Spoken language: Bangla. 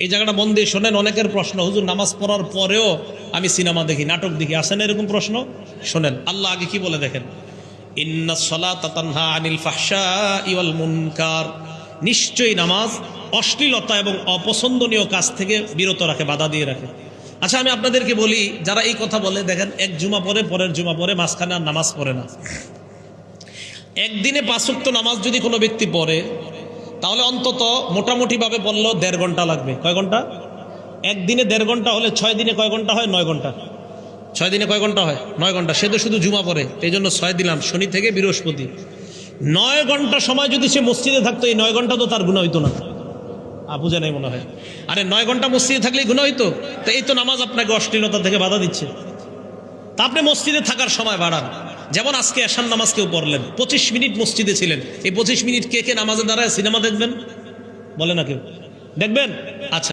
এই জায়গাটা মন দিয়ে শোনেন। অনেকের প্রশ্ন, হুজুর নামাজ পড়ার পরেও আমি সিনেমা দেখি, নাটক দেখি, আসেন এরকম প্রশ্ন? শোনেন আল্লাহ আগে কি বলে দেখেন, ইন্নাস সালাতা তানহা আনিল ফাহশাই ওয়াল মুনকার, নিশ্চয়ই নামাজ অশ্লীলতা এবং অপছন্দনীয় কাজ থেকে বিরত রাখে, বাধা দিয়ে রাখে। আচ্ছা আমি আপনাদেরকে বলি, যারা এই কথা বলে দেখেন এক জুমা পরে, পরের জুমা পরে, মাঝখানে আর নামাজ পড়ে না। একদিনে 5 ওয়াক্ত নামাজ যদি কোনো ব্যক্তি পড়ে, তাহলে অন্তত মোটামুটি ভাবে বললেও 1.5 ঘন্টা লাগবে। কয় ঘন্টা? একদিনে 1.5 ঘন্টা হলে 6 দিনে কয় ঘন্টা হয়? 9 ঘন্টা। 6 দিনে কয় ঘন্টা হয়? 9 ঘন্টা। সে তো শুধু জুমা পড়ে, এই জন্য 6 দিলাম, শনি থেকে বৃহস্পতি। 9 ঘন্টা সময় যদি সে মসজিদে থাকতো, এই 9 ঘন্টা তো তার গুনাহ হইতো না। বুঝে নাই মনে হয়। আরে 9 ঘন্টা মসজিদে থাকলেই গুনাহ হইতো। তো এই তো নামাজ আপনাকে অশ্লীলতা থেকে বাধা দিচ্ছে। তা আপনি মসজিদে থাকার সময় বাড়ান। যেমন আজকে এশার নামাজ কেউ পড়লেন, 25 মিনিট মসজিদে ছিলেন, এই 25 মিনিট কে কে নামাজে দাঁড়ায় সিনেমা দেখবেন? বলে না কেউ? দেখবেন? আচ্ছা।